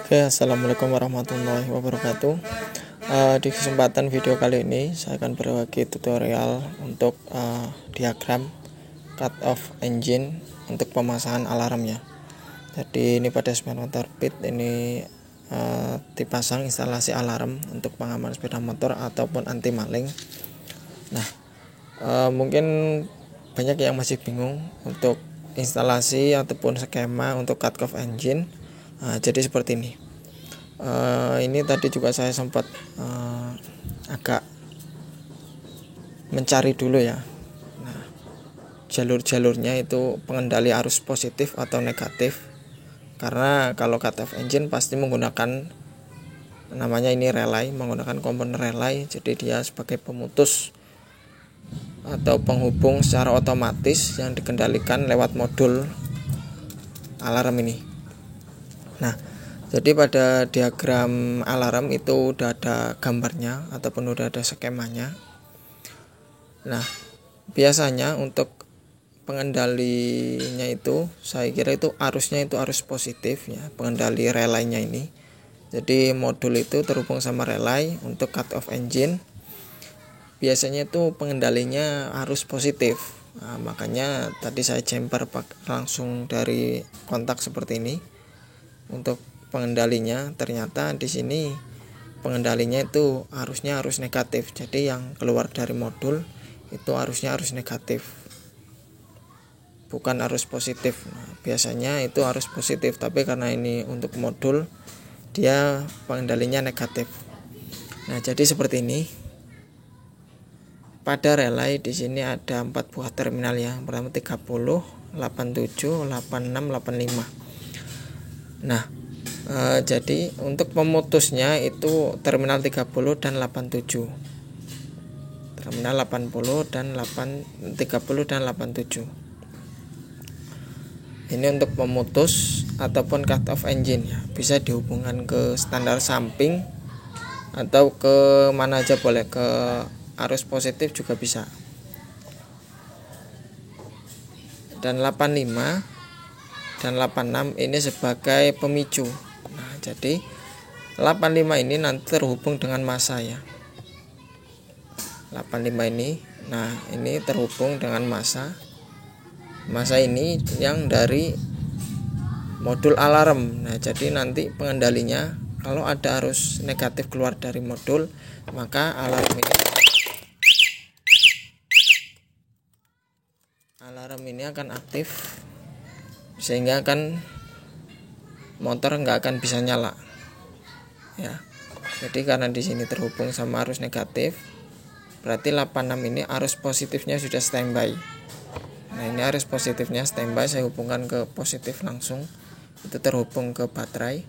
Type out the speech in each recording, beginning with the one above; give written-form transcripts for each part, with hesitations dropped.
Oke, assalamualaikum warahmatullahi wabarakatuh. Di kesempatan video kali ini saya akan berbagi tutorial untuk diagram cut off engine untuk pemasangan alarmnya. Jadi ini pada sepeda motor Pit ini dipasang instalasi alarm untuk pengaman sepeda motor ataupun anti maling. Nah, mungkin banyak yang masih bingung untuk instalasi ataupun skema untuk cut off engine. Jadi seperti ini. Ini tadi juga saya sempat agak mencari dulu ya. Nah, jalur-jalurnya itu pengendali arus positif atau negatif. Karena kalau cut off engine pasti menggunakan namanya ini relay, menggunakan komponen relay. Jadi dia sebagai pemutus atau penghubung secara otomatis yang dikendalikan lewat modul alarm ini. Nah, jadi pada diagram alarm itu udah ada gambarnya ataupun udah ada skemanya. Nah, biasanya untuk pengendalinya itu saya kira itu arusnya itu arus positif ya, pengendali relaynya ini. Jadi modul itu terhubung sama relay untuk cut off engine. Biasanya itu pengendalinya arus positif. Nah, makanya tadi saya jumper langsung dari kontak seperti ini. Untuk pengendalinya ternyata di sini pengendalinya itu arusnya arus negatif. Jadi yang keluar dari modul itu arusnya arus negatif, bukan arus positif. Nah, biasanya itu arus positif, tapi karena ini untuk modul dia pengendalinya negatif. Nah, jadi seperti ini. Pada relay di sini ada 4 buah terminal ya. Pertama 30, 87, 86, 85. Nah, jadi untuk pemutusnya itu terminal 30 dan 87. Terminal 80 dan 30 dan 87. Ini untuk pemutus ataupun cut off engine ya. Bisa dihubungkan ke standar samping atau ke mana aja boleh, ke arus positif juga bisa. Dan 85 dan 86 ini sebagai pemicu. Nah, jadi 85 ini nanti terhubung dengan massa ya. 85 ini, nah ini terhubung dengan massa. Massa ini yang dari modul alarm. Nah, jadi nanti pengendalinya kalau ada arus negatif keluar dari modul, maka alarm ini akan aktif, sehingga kan motor nggak akan bisa nyala ya. Jadi karena di sini terhubung sama arus negatif, berarti 86 ini arus positifnya sudah standby. Nah, ini arus positifnya standby, saya hubungkan ke positif langsung, itu terhubung ke baterai.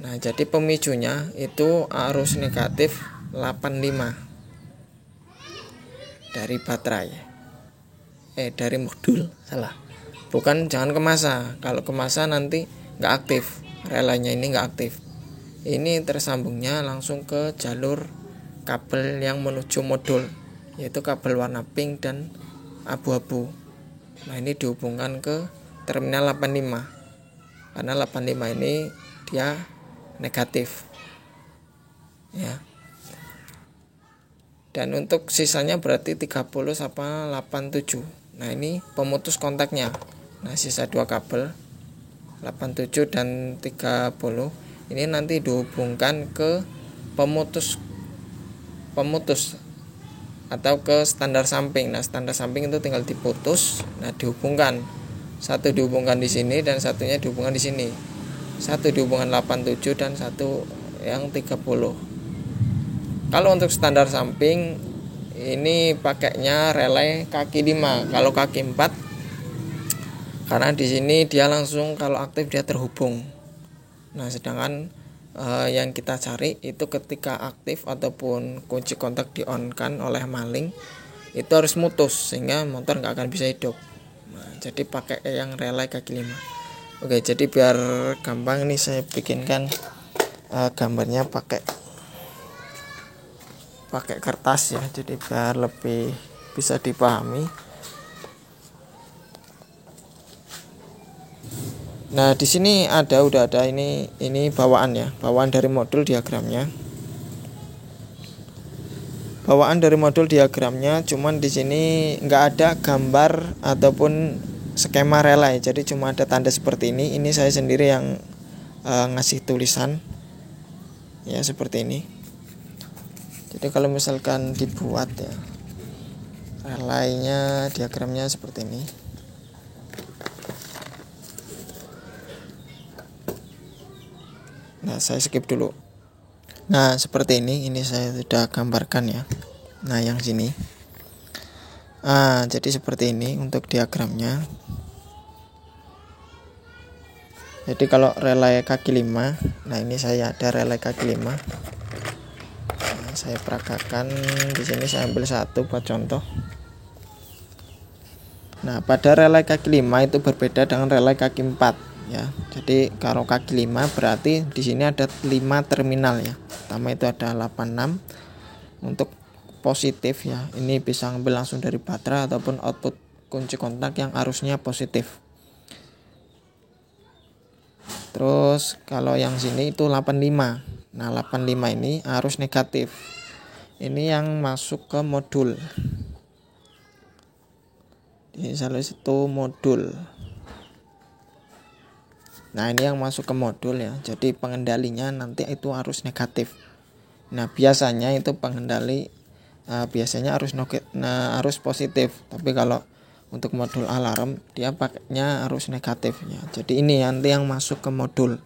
Nah, jadi pemicunya itu arus negatif 85 dari baterai, dari modul, salah. Bukan, jangan ke massa. Kalau ke massa nanti nggak aktif, relaynya ini nggak aktif. Ini tersambungnya langsung ke jalur kabel yang menuju modul, yaitu kabel warna pink dan abu-abu. Nah, ini dihubungkan ke terminal 85. Karena 85 ini dia negatif ya. Dan untuk sisanya berarti 30 sama 87. Nah, ini pemutus kontaknya. Nah, sisa 2 kabel 87 dan 30 ini nanti dihubungkan ke pemutus atau ke standar samping. Nah, standar samping itu tinggal diputus. Nah, dihubungkan. Satu dihubungkan di sini dan satunya dihubungkan di sini. Satu dihubungkan 87 dan satu yang 30. Kalau untuk standar samping ini pakainya relay kaki 5. Kalau kaki 4, karena di sini dia langsung kalau aktif dia terhubung. Nah, sedangkan yang kita cari itu ketika aktif ataupun kunci kontak di on kan oleh maling, itu harus mutus sehingga motor nggak akan bisa hidup. Nah, jadi pakai yang relay kaki 5. Oke, jadi biar gampang nih saya bikinkan gambarnya pakai kertas ya, jadi biar lebih bisa dipahami. Nah, di sini udah ada ini bawaan ya, bawaan dari modul diagramnya. Bawaan dari modul diagramnya, cuman di sini nggak ada gambar ataupun skema relay, jadi cuma ada tanda seperti ini. Ini saya sendiri yang ngasih tulisan ya seperti ini. Jadi kalau misalkan dibuat ya relaynya, diagramnya seperti ini. Nah, saya skip dulu. Nah, seperti ini saya sudah gambarkan ya. Nah, yang sini. Jadi seperti ini untuk diagramnya. Jadi kalau relay kaki 5, nah ini saya ada relay kaki 5. Nah, saya peragakan di sini, saya ambil satu buat contoh. Nah, pada relay kaki 5 itu berbeda dengan relay kaki 4. Ya, jadi kalau kaki 5 berarti di sini ada 5 terminal ya. Pertama itu ada 86 untuk positif ya. Ini bisa ngambil langsung dari baterai ataupun output kunci kontak yang arusnya positif. Terus kalau yang sini itu 85. Nah, 85 ini arus negatif. Ini yang masuk ke modul. Di salah satu modul. Nah, ini yang masuk ke modul ya. Jadi pengendalinya nanti itu arus negatif. Nah, biasanya itu pengendali biasanya arus positif. Tapi kalau untuk modul alarm dia pakainya arus negatifnya. Jadi ini nanti yang masuk ke modul.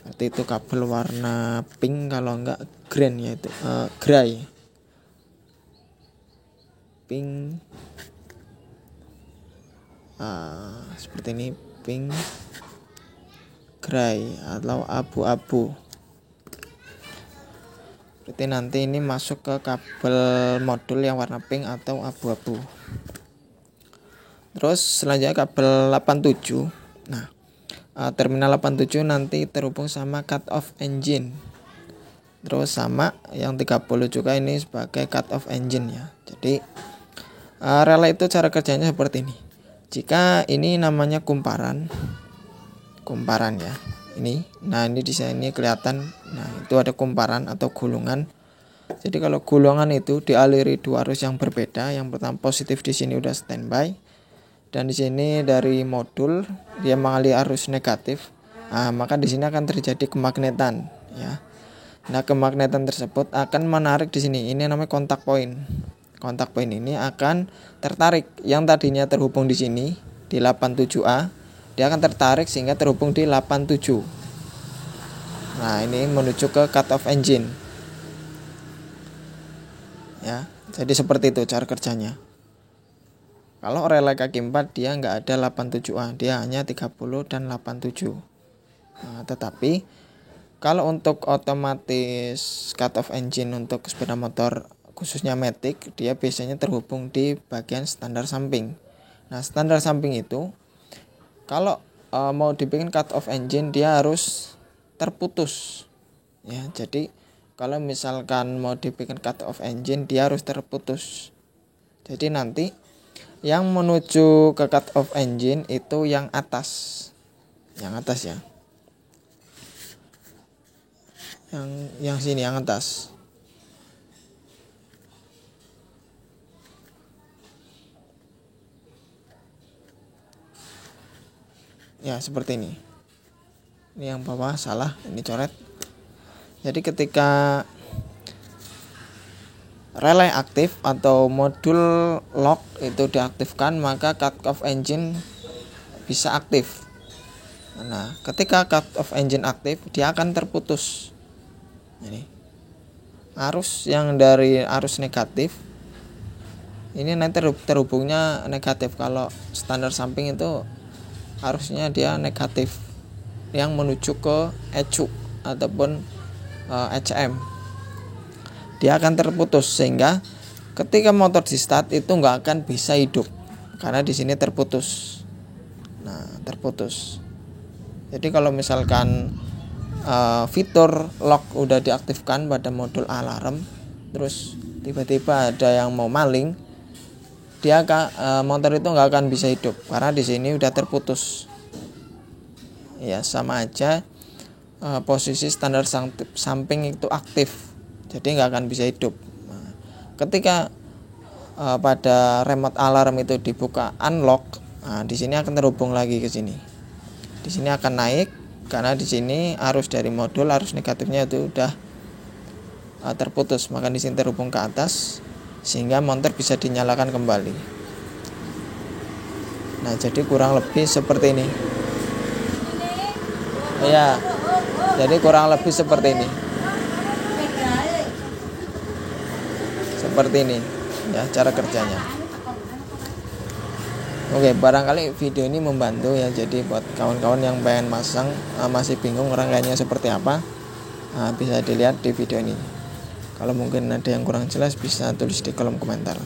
Berarti itu kabel warna pink, kalau enggak green yaitu gray. Pink. Seperti ini, pink, gray atau abu-abu. Berarti nanti ini masuk ke kabel modul yang warna pink atau abu-abu. Terus selanjutnya kabel 87. Nah, terminal 87 nanti terhubung sama cut off engine. Terus sama yang 30 juga ini sebagai cut off engine ya. Jadi relay itu cara kerjanya seperti ini. Jika ini namanya kumparan ya. Nah ini di sini kelihatan. Nah, itu ada kumparan atau gulungan. Jadi kalau gulungan itu dialiri dua arus yang berbeda. Yang pertama positif di sini udah standby, dan di sini dari modul dia mengaliri arus negatif. Maka di sini akan terjadi kemagnetan ya. Nah, kemagnetan tersebut akan menarik di sini. Ini namanya kontak point. Kontak point ini akan tertarik. Yang tadinya terhubung di sini di 87A, dia akan tertarik sehingga terhubung di 87. Nah, ini menuju ke cut off engine. Ya, jadi seperti itu cara kerjanya. Kalau relay kaki 4 dia nggak ada 87A, dia hanya 30 dan 87. Nah, tetapi kalau untuk otomatis cut off engine untuk sepeda motor khususnya Matic, dia biasanya terhubung di bagian standar samping. Nah, standar samping itu kalau mau dibikin cut off engine dia harus terputus ya. Jadi kalau misalkan mau dibikin cut off engine dia harus terputus. Jadi nanti yang menuju ke cut off engine itu yang atas ya. Yang sini yang atas. Ya, seperti ini. Ini yang bawah salah, ini coret. Jadi ketika relay aktif atau modul lock itu diaktifkan, maka cut off engine bisa aktif. Nah, ketika cut off engine aktif, dia akan terputus. Ini arus yang dari arus negatif ini nanti terhubungnya negatif. Kalau standar samping itu harusnya dia negatif yang menuju ke ECU ataupun HM. Dia akan terputus sehingga ketika motor di start itu nggak akan bisa hidup karena di sini terputus. Nah, terputus. Jadi kalau misalkan fitur lock udah diaktifkan pada modul alarm, terus tiba-tiba ada yang mau maling, motor itu nggak akan bisa hidup karena di sini udah terputus. ya sama aja posisi standar samping itu aktif, jadi nggak akan bisa hidup. Nah, ketika pada remote alarm itu dibuka unlock, nah, di sini akan terhubung lagi ke sini. Di sini akan naik karena di sini arus dari modul, arus negatifnya itu udah terputus, maka di sini terhubung ke atas sehingga motor bisa dinyalakan kembali. Nah, jadi kurang lebih seperti ini. Ya, jadi kurang lebih seperti ini. Seperti ini ya cara kerjanya. Oke, barangkali video ini membantu ya. Jadi buat kawan-kawan yang pengen masang masih bingung rangkaiannya seperti apa, bisa dilihat di video ini. Kalau mungkin ada yang kurang jelas bisa tulis di kolom komentar.